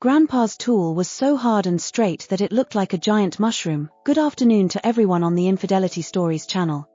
Grandpa's tool was so hard and straight that it looked like a giant mushroom. Good afternoon to everyone on the Infidelity Stories channel.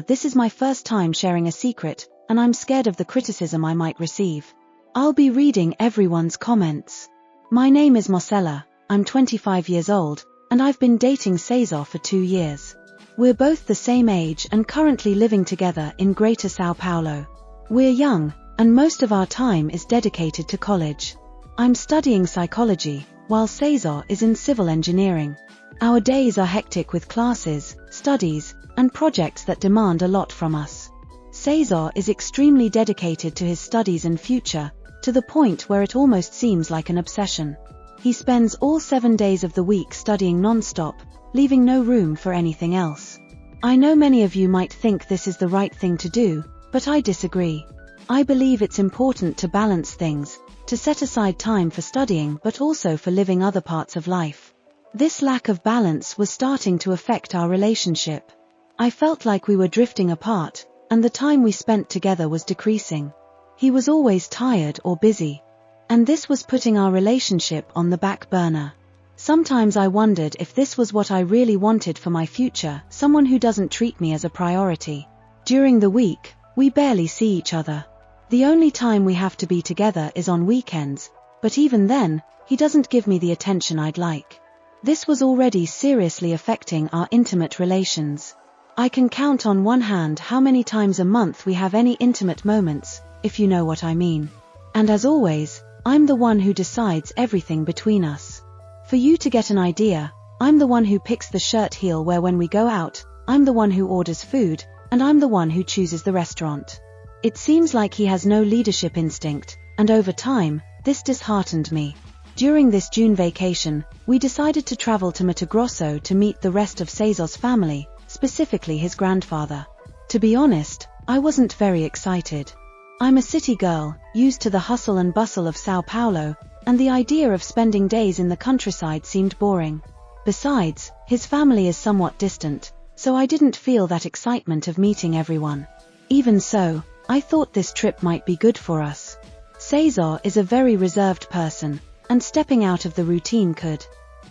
This is my first time sharing a secret, and I'm scared of the criticism I might receive. I'll be reading everyone's comments. My name is Marcella, I'm 25 years old, and I've been dating Cesar for 2 years. We're both the same age and currently living together in Greater Sao Paulo. We're young, and most of our time is dedicated to college. I'm studying psychology, while Cesar is in civil engineering. Our days are hectic with classes, studies, and projects that demand a lot from us. Cesar is extremely dedicated to his studies and future, to the point where it almost seems like an obsession. He spends all 7 days of the week studying non-stop, leaving no room for anything else. I know many of you might think this is the right thing to do, but I disagree. I believe it's important to balance things, to set aside time for studying but also for living other parts of life. This lack of balance was starting to affect our relationship. I felt like we were drifting apart, and the time we spent together was decreasing. He was always tired or busy, and this was putting our relationship on the back burner. Sometimes I wondered if this was what I really wanted for my future, someone who doesn't treat me as a priority. During the week, we barely see each other. The only time we have to be together is on weekends, but even then, he doesn't give me the attention I'd like. This was already seriously affecting our intimate relations. I can count on one hand how many times a month we have any intimate moments, if you know what I mean. And as always, I'm the one who decides everything between us. For you to get an idea, I'm the one who picks the shirt he'll wear when we go out, I'm the one who orders food, and I'm the one who chooses the restaurant. It seems like he has no leadership instinct, and over time, this disheartened me. During this June vacation, we decided to travel to Mato Grosso to meet the rest of Cesar's family, specifically his grandfather. To be honest, I wasn't very excited. I'm a city girl, used to the hustle and bustle of Sao Paulo, and the idea of spending days in the countryside seemed boring. Besides, his family is somewhat distant, so I didn't feel that excitement of meeting everyone. Even so, I thought this trip might be good for us. Cesar is a very reserved person, and stepping out of the routine could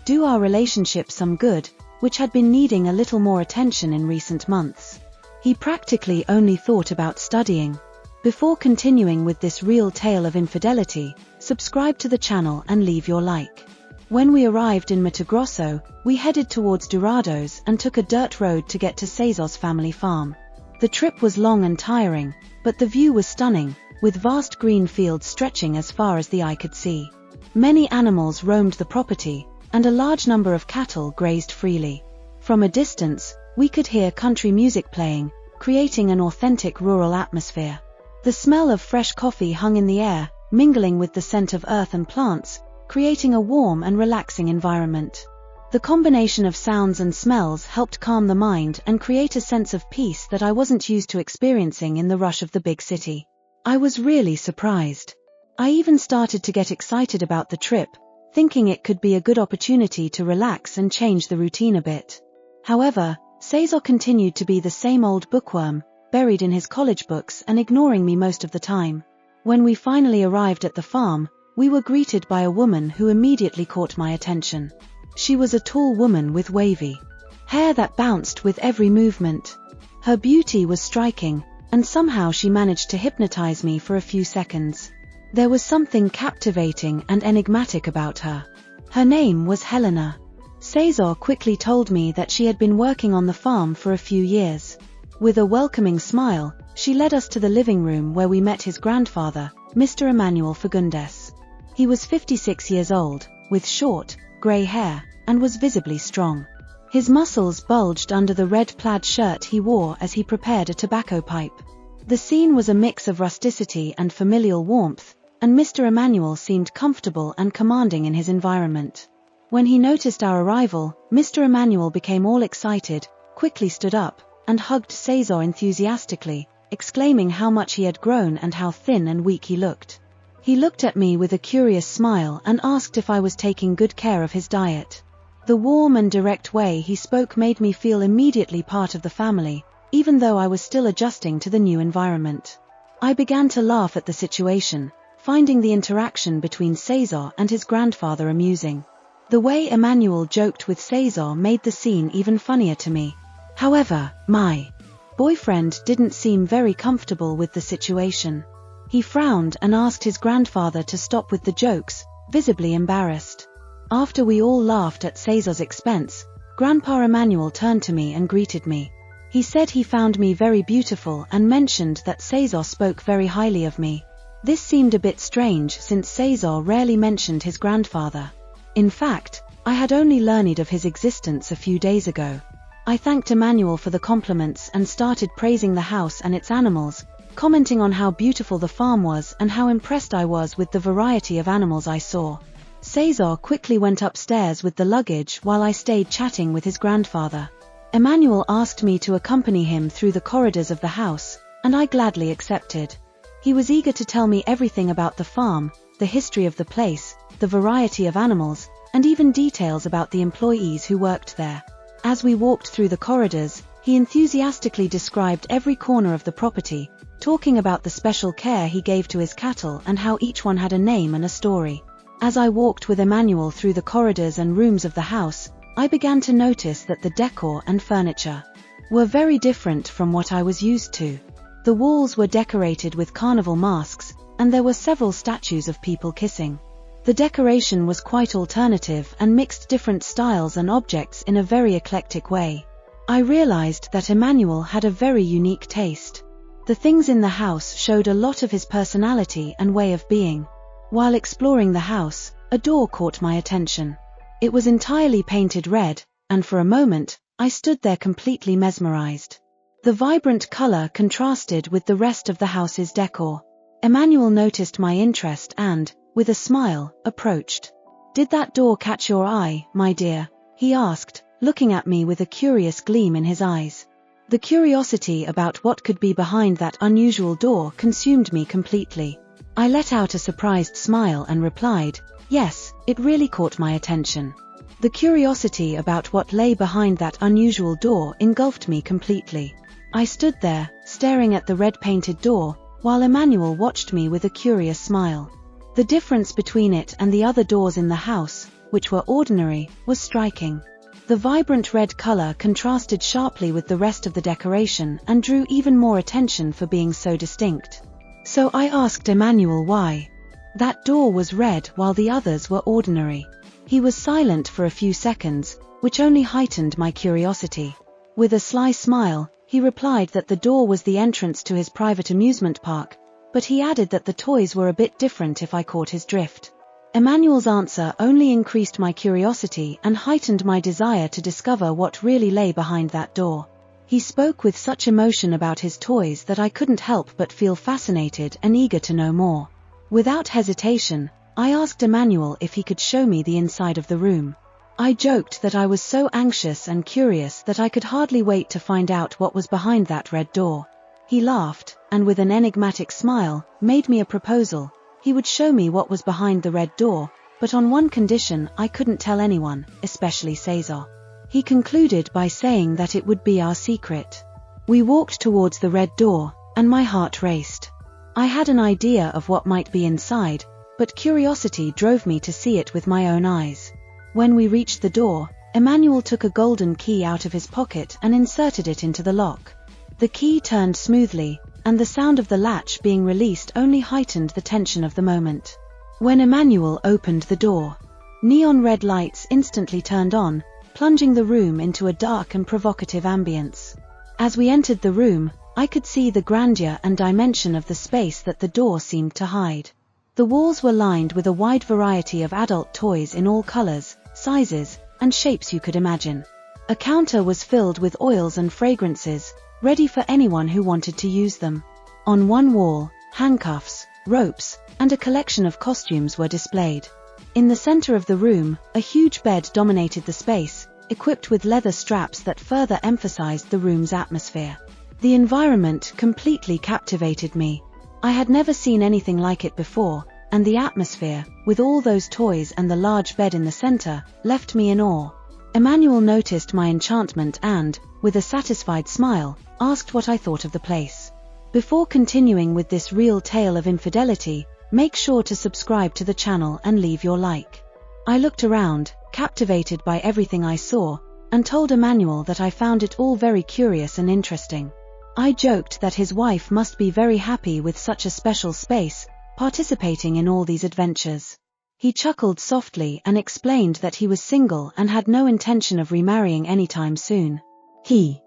do our relationship some good, which had been needing a little more attention in recent months. He practically only thought about studying. Before continuing with this real tale of infidelity, subscribe to the channel and leave your like. When we arrived in Mato Grosso, we headed towards Dourados and took a dirt road to get to Cesar's family farm. The trip was long and tiring, but the view was stunning, with vast green fields stretching as far as the eye could see. Many animals roamed the property, and a large number of cattle grazed freely. From a distance, we could hear country music playing, creating an authentic rural atmosphere. The smell of fresh coffee hung in the air, mingling with the scent of earth and plants, creating a warm and relaxing environment. The combination of sounds and smells helped calm the mind and create a sense of peace that I wasn't used to experiencing in the rush of the big city. I was really surprised. I even started to get excited about the trip, thinking it could be a good opportunity to relax and change the routine a bit. However, Cesar continued to be the same old bookworm, buried in his college books and ignoring me most of the time. When we finally arrived at the farm, we were greeted by a woman who immediately caught my attention. She was a tall woman with wavy hair that bounced with every movement. Her beauty was striking, and somehow she managed to hypnotize me for a few seconds. There was something captivating and enigmatic about her. Her name was Helena. Cesar quickly told me that she had been working on the farm for a few years. With a welcoming smile, she led us to the living room where we met his grandfather, Mr. Emmanuel Fagundes. He was 56 years old, with short, grey hair, and was visibly strong. His muscles bulged under the red plaid shirt he wore as he prepared a tobacco pipe. The scene was a mix of rusticity and familial warmth, and Mr. Emmanuel seemed comfortable and commanding in his environment. When he noticed our arrival, Mr. Emmanuel became all excited, quickly stood up, and hugged Cesar enthusiastically, exclaiming how much he had grown and how thin and weak he looked. He looked at me with a curious smile and asked if I was taking good care of his diet. The warm and direct way he spoke made me feel immediately part of the family, even though I was still adjusting to the new environment. I began to laugh at the situation, finding the interaction between Cesar and his grandfather amusing. The way Emmanuel joked with Cesar made the scene even funnier to me. However, my boyfriend didn't seem very comfortable with the situation. He frowned and asked his grandfather to stop with the jokes, visibly embarrassed. After we all laughed at Cesar's expense, Grandpa Emmanuel turned to me and greeted me. He said he found me very beautiful and mentioned that Cesar spoke very highly of me. This seemed a bit strange since Cesar rarely mentioned his grandfather. In fact, I had only learned of his existence a few days ago. I thanked Emmanuel for the compliments and started praising the house and its animals, commenting on how beautiful the farm was and how impressed I was with the variety of animals I saw. Cesar quickly went upstairs with the luggage while I stayed chatting with his grandfather. Emmanuel asked me to accompany him through the corridors of the house, and I gladly accepted. He was eager to tell me everything about the farm, the history of the place, the variety of animals, and even details about the employees who worked there. As we walked through the corridors, he enthusiastically described every corner of the property, talking about the special care he gave to his cattle and how each one had a name and a story. As I walked with Emmanuel through the corridors and rooms of the house, I began to notice that the decor and furniture were very different from what I was used to. The walls were decorated with carnival masks, and there were several statues of people kissing. The decoration was quite alternative and mixed different styles and objects in a very eclectic way. I realized that Emmanuel had a very unique taste. The things in the house showed a lot of his personality and way of being. While exploring the house, a door caught my attention. It was entirely painted red, and for a moment, I stood there completely mesmerized. The vibrant color contrasted with the rest of the house's decor. Emmanuel noticed my interest and, with a smile, approached. "Did that door catch your eye, my dear?" he asked, looking at me with a curious gleam in his eyes. The curiosity about what could be behind that unusual door consumed me completely. I let out a surprised smile and replied, "Yes, it really caught my attention." The curiosity about what lay behind that unusual door engulfed me completely. I stood there, staring at the red-painted door, while Emmanuel watched me with a curious smile. The difference between it and the other doors in the house, which were ordinary, was striking. The vibrant red color contrasted sharply with the rest of the decoration and drew even more attention for being so distinct. So I asked Emmanuel why that door was red while the others were ordinary. He was silent for a few seconds, which only heightened my curiosity. With a sly smile, he replied that the door was the entrance to his private amusement park, but he added that the toys were a bit different if I caught his drift. Emmanuel's answer only increased my curiosity and heightened my desire to discover what really lay behind that door. He spoke with such emotion about his toys that I couldn't help but feel fascinated and eager to know more. Without hesitation, I asked Emmanuel if he could show me the inside of the room. I joked that I was so anxious and curious that I could hardly wait to find out what was behind that red door. He laughed, and with an enigmatic smile, made me a proposal. He would show me what was behind the red door, but on one condition: I couldn't tell anyone, especially Cesar. He concluded by saying that it would be our secret. We walked towards the red door, and my heart raced. I had an idea of what might be inside, but curiosity drove me to see it with my own eyes. When we reached the door, Emmanuel took a golden key out of his pocket and inserted it into the lock. The key turned smoothly, and the sound of the latch being released only heightened the tension of the moment. When Emmanuel opened the door, neon red lights instantly turned on, plunging the room into a dark and provocative ambience. As we entered the room, I could see the grandeur and dimension of the space that the door seemed to hide. The walls were lined with a wide variety of adult toys in all colors, sizes, and shapes you could imagine. A counter was filled with oils and fragrances, ready for anyone who wanted to use them. On one wall, handcuffs, ropes, and a collection of costumes were displayed. In the center of the room, a huge bed dominated the space, equipped with leather straps that further emphasized the room's atmosphere. The environment completely captivated me. I had never seen anything like it before, and the atmosphere, with all those toys and the large bed in the center, left me in awe. Emmanuel noticed my enchantment and, with a satisfied smile, asked what I thought of the place. Before continuing with this real tale of infidelity, Make sure to subscribe to the channel and leave your like. I looked around, captivated by everything I saw, and told Emmanuel that I found it all very curious and interesting. I joked that his wife must be very happy with such a special space, participating in all these adventures. He chuckled softly and explained that he was single and had no intention of remarrying anytime soon. He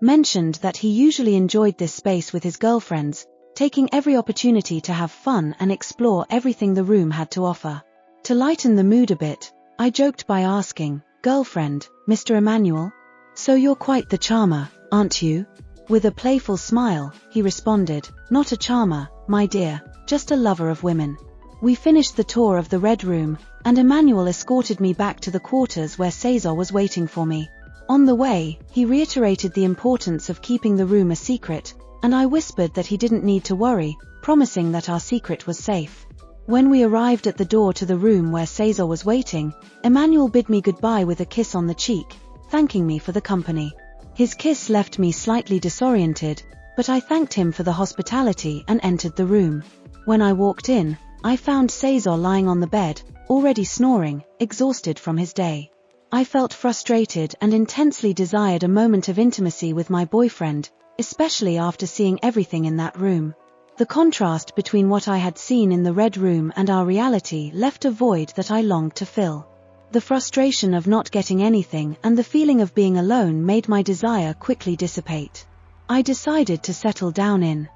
mentioned that he usually enjoyed this space with his girlfriends, taking every opportunity to have fun and explore everything the room had to offer. To lighten the mood a bit, I joked by asking, "Girlfriend, Mr. Emmanuel? So you're quite the charmer, aren't you?" With a playful smile, he responded, "Not a charmer, my dear, just a lover of women." We finished the tour of the Red Room, and Emmanuel escorted me back to the quarters where Cesar was waiting for me. On the way, he reiterated the importance of keeping the room a secret, and I whispered that he didn't need to worry, promising that our secret was safe. When we arrived at the door to the room where Cesar was waiting, Emmanuel bid me goodbye with a kiss on the cheek, thanking me for the company. His kiss left me slightly disoriented, but I thanked him for the hospitality and entered the room. When I walked in, I found Cesar lying on the bed, already snoring, exhausted from his day. I felt frustrated and intensely desired a moment of intimacy with my boyfriend, especially after seeing everything in that room. The contrast between what I had seen in the Red Room and our reality left a void that I longed to fill. The frustration of not getting anything and the feeling of being alone made my desire quickly dissipate. I decided to settle down in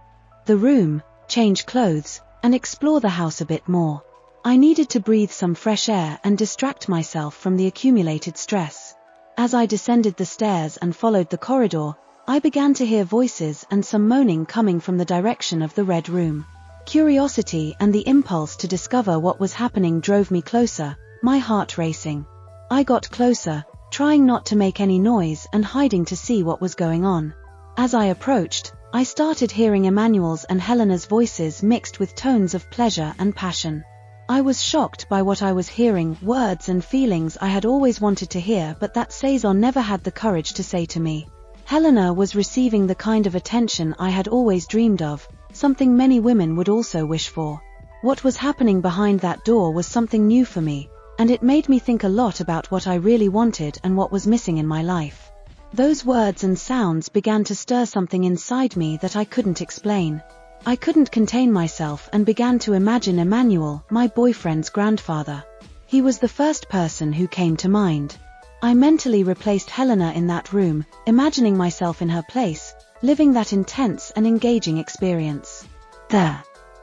the room, change clothes, and explore the house a bit more. I needed to breathe some fresh air and distract myself from the accumulated stress. As I descended the stairs and followed the corridor, I began to hear voices and some moaning coming from the direction of the Red Room. Curiosity and the impulse to discover what was happening drove me closer, my heart racing. I got closer, trying not to make any noise and hiding to see what was going on. As I approached, I started hearing Emmanuel's and Helena's voices mixed with tones of pleasure and passion. I was shocked by what I was hearing, words and feelings I had always wanted to hear but that Cesar never had the courage to say to me. Helena was receiving the kind of attention I had always dreamed of, something many women would also wish for. What was happening behind that door was something new for me, and it made me think a lot about what I really wanted and what was missing in my life. Those words and sounds began to stir something inside me that I couldn't explain. I couldn't contain myself and began to imagine Emmanuel, my boyfriend's grandfather. He was the first person who came to mind. I mentally replaced Helena in that room, imagining myself in her place, living that intense and engaging experience. The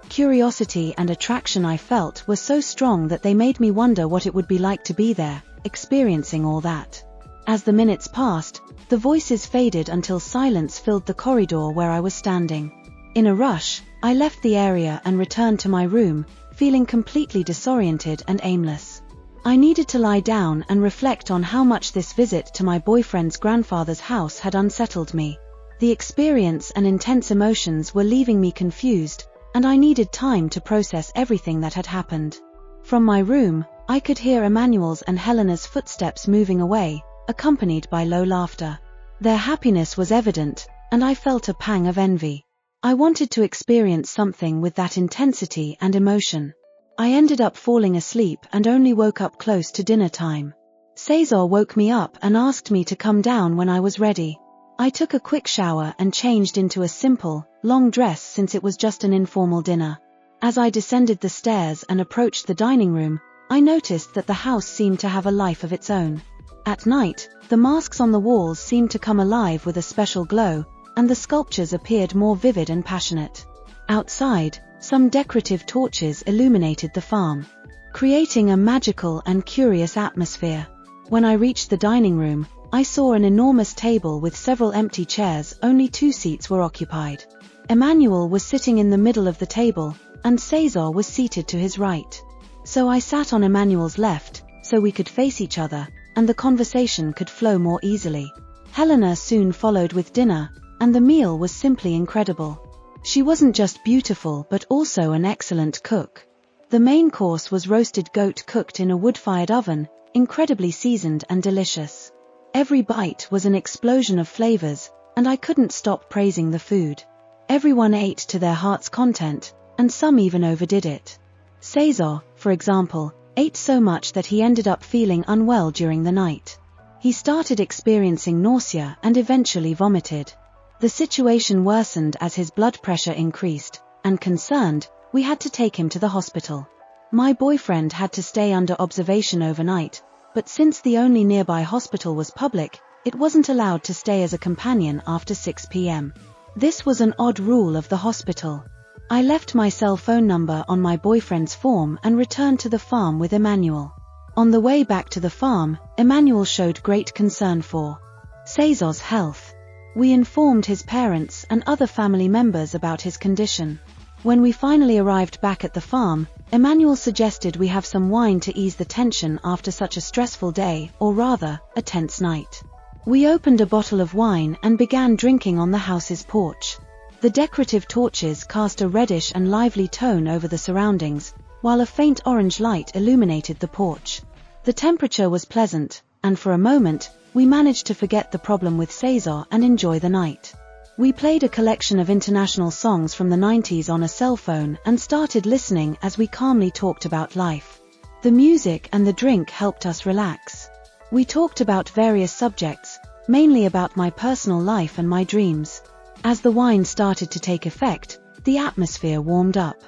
curiosity and attraction I felt were so strong that they made me wonder what it would be like to be there, experiencing all that. As the minutes passed, the voices faded until silence filled the corridor where I was standing. In a rush, I left the area and returned to my room, feeling completely disoriented and aimless. I needed to lie down and reflect on how much this visit to my boyfriend's grandfather's house had unsettled me. The experience and intense emotions were leaving me confused, and I needed time to process everything that had happened. From my room, I could hear Emmanuel's and Helena's footsteps moving away, accompanied by low laughter. Their happiness was evident, and I felt a pang of envy. I wanted to experience something with that intensity and emotion. I ended up falling asleep and only woke up close to dinner time. Cesar woke me up and asked me to come down when I was ready. I took a quick shower and changed into a simple, long dress since it was just an informal dinner. As I descended the stairs and approached the dining room, I noticed that the house seemed to have a life of its own. At night, the masks on the walls seemed to come alive with a special glow, and the sculptures appeared more vivid and passionate. Outside, some decorative torches illuminated the farm, creating a magical and curious atmosphere. When I reached the dining room, I saw an enormous table with several empty chairs. Only 2 seats were occupied. Emmanuel was sitting in the middle of the table, and Cesar was seated to his right. So I sat on Emmanuel's left, so we could face each other, and the conversation could flow more easily. Helena soon followed with dinner, and the meal was simply incredible. She wasn't just beautiful but also an excellent cook. The main course was roasted goat cooked in a wood-fired oven, incredibly seasoned and delicious. Every bite was an explosion of flavors, and I couldn't stop praising the food. Everyone ate to their heart's content, and some even overdid it. Cesar, for example, ate so much that he ended up feeling unwell during the night. He started experiencing nausea and eventually vomited. The situation worsened as his blood pressure increased, and concerned, we had to take him to the hospital. My boyfriend had to stay under observation overnight, but since the only nearby hospital was public, it wasn't allowed to stay as a companion after 6 p.m. This was an odd rule of the hospital. I left my cell phone number on my boyfriend's form and returned to the farm with Emmanuel. On the way back to the farm, Emmanuel showed great concern for Cesar's health. We informed his parents and other family members about his condition. When we finally arrived back at the farm, Emmanuel suggested we have some wine to ease the tension after such a stressful day, or rather, a tense night. We opened a bottle of wine and began drinking on the house's porch. The decorative torches cast a reddish and lively tone over the surroundings, while a faint orange light illuminated the porch. The temperature was pleasant, and for a moment, we managed to forget the problem with Cesar and enjoy the night. We played a collection of international songs from the 90s on a cell phone and started listening as we calmly talked about life. The music and the drink helped us relax. We talked about various subjects, mainly about my personal life and my dreams. As the wine started to take effect, the atmosphere warmed up.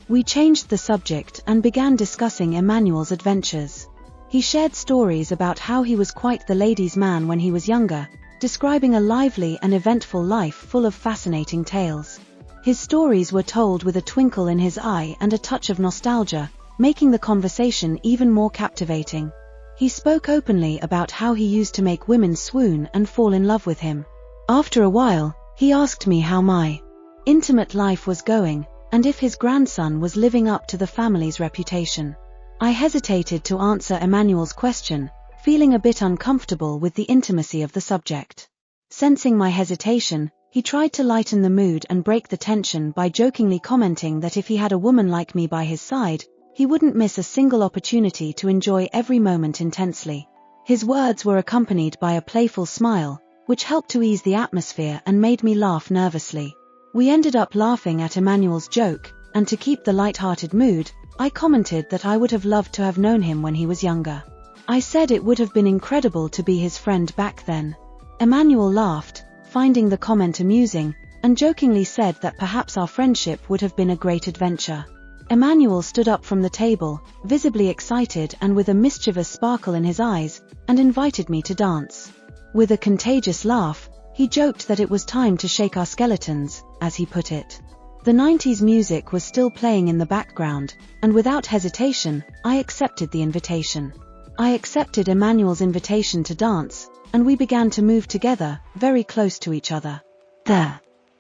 We changed the subject and began discussing Emmanuel's adventures. He shared stories about how he was quite the ladies' man when he was younger, describing a lively and eventful life full of fascinating tales. His stories were told with a twinkle in his eye and a touch of nostalgia, making the conversation even more captivating. He spoke openly about how he used to make women swoon and fall in love with him. After a while, he asked me how my intimate life was going, and if his grandson was living up to the family's reputation. I hesitated to answer Emmanuel's question, feeling a bit uncomfortable with the intimacy of the subject. Sensing my hesitation, he tried to lighten the mood and break the tension by jokingly commenting that if he had a woman like me by his side, he wouldn't miss a single opportunity to enjoy every moment intensely. His words were accompanied by a playful smile, which helped to ease the atmosphere and made me laugh nervously. We ended up laughing at Emmanuel's joke, and to keep the light-hearted mood, I commented that I would have loved to have known him when he was younger. I said it would have been incredible to be his friend back then. Emmanuel laughed, finding the comment amusing, and jokingly said that perhaps our friendship would have been a great adventure. Emmanuel stood up from the table, visibly excited and with a mischievous sparkle in his eyes, and invited me to dance. With a contagious laugh, he joked that it was time to shake our skeletons, as he put it. The 90s music was still playing in the background, and without hesitation, I accepted the invitation. I accepted Emmanuel's invitation to dance, and we began to move together, very close to each other. The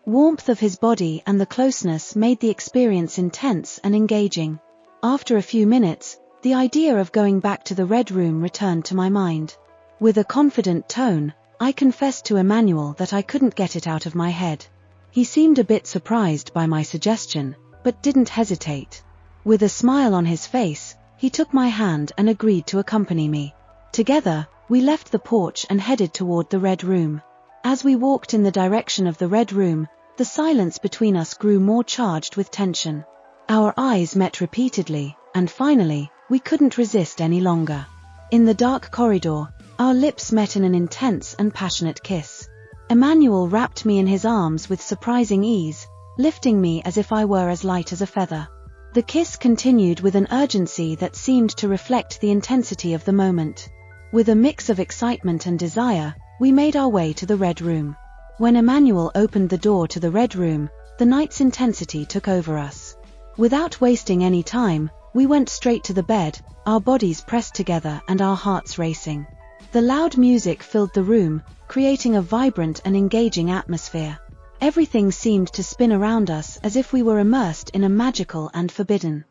warmth of his body and the closeness made the experience intense and engaging. After a few minutes, the idea of going back to the Red Room returned to my mind. With a confident tone, I confessed to Emmanuel that I couldn't get it out of my head. He seemed a bit surprised by my suggestion, but didn't hesitate. With a smile on his face, he took my hand and agreed to accompany me. Together, we left the porch and headed toward the Red Room. As we walked in the direction of the Red Room, the silence between us grew more charged with tension. Our eyes met repeatedly, and finally, we couldn't resist any longer. In the dark corridor, our lips met in an intense and passionate kiss. Emmanuel wrapped me in his arms with surprising ease, lifting me as if I were as light as a feather. The kiss continued with an urgency that seemed to reflect the intensity of the moment. With a mix of excitement and desire, we made our way to the Red Room. When Emmanuel opened the door to the Red Room, the night's intensity took over us. Without wasting any time, we went straight to the bed, our bodies pressed together and our hearts racing. The loud music filled the room, creating a vibrant and engaging atmosphere. Everything seemed to spin around us as if we were immersed in a magical and forbidden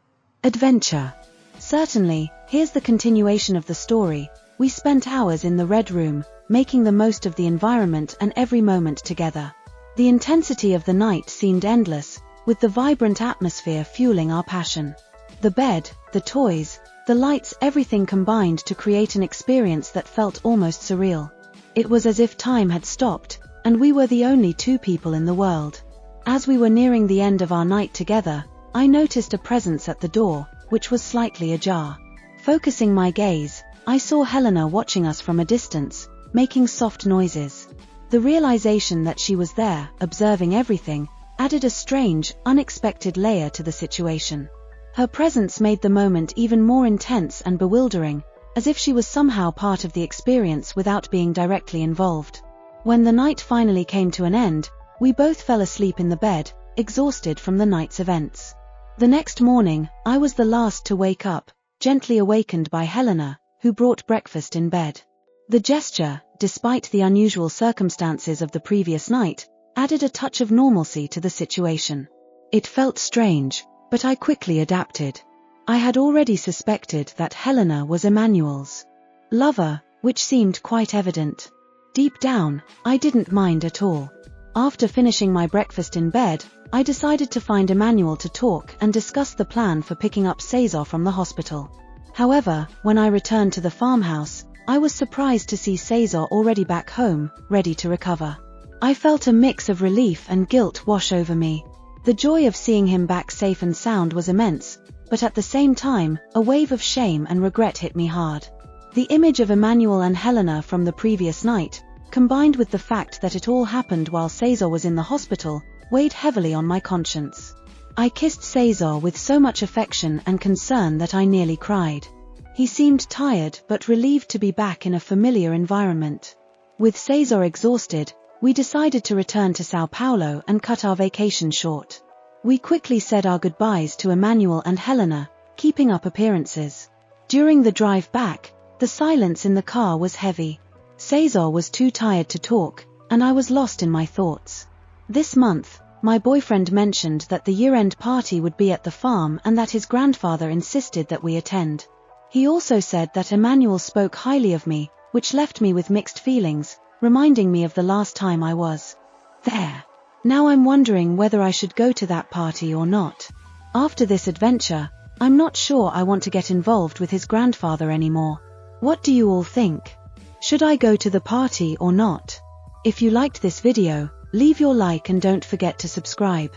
adventure. Certainly, here's the continuation of the story. We spent hours in the Red Room, making the most of the environment and every moment together. The intensity of the night seemed endless, with the vibrant atmosphere fueling our passion. The bed, the toys, the lights, everything combined to create an experience that felt almost surreal. It was as if time had stopped, and we were the only two people in the world. As we were nearing the end of our night together, I noticed a presence at the door, which was slightly ajar. Focusing my gaze, I saw Helena watching us from a distance, making soft noises. The realization that she was there, observing everything, added a strange, unexpected layer to the situation. Her presence made the moment even more intense and bewildering, as if she was somehow part of the experience without being directly involved. When the night finally came to an end, we both fell asleep in the bed, exhausted from the night's events. The next morning, I was the last to wake up, gently awakened by Helena, who brought breakfast in bed. The gesture, despite the unusual circumstances of the previous night, added a touch of normalcy to the situation. It felt strange, but I quickly adapted. I had already suspected that Helena was Emmanuel's lover, which seemed quite evident. Deep down, I didn't mind at all. After finishing my breakfast in bed, I decided to find Emmanuel to talk and discuss the plan for picking up Cesar from the hospital. However, when I returned to the farmhouse, I was surprised to see Cesar already back home, ready to recover. I felt a mix of relief and guilt wash over me. The joy of seeing him back safe and sound was immense, but at the same time, a wave of shame and regret hit me hard. The image of Emmanuel and Helena from the previous night, combined with the fact that it all happened while Cesar was in the hospital, weighed heavily on my conscience. I kissed Cesar with so much affection and concern that I nearly cried. He seemed tired but relieved to be back in a familiar environment. With Cesar exhausted, we decided to return to Sao Paulo and cut our vacation short. We quickly said our goodbyes to Emmanuel and Helena, keeping up appearances. During the drive back, the silence in the car was heavy. Cesar was too tired to talk, and I was lost in my thoughts. This month, my boyfriend mentioned that the year-end party would be at the farm and that his grandfather insisted that we attend. He also said that Emmanuel spoke highly of me, which left me with mixed feelings, reminding me of the last time I was there. Now I'm wondering whether I should go to that party or not. After this adventure, I'm not sure I want to get involved with his grandfather anymore. What do you all think? Should I go to the party or not? If you liked this video, leave your like and don't forget to subscribe.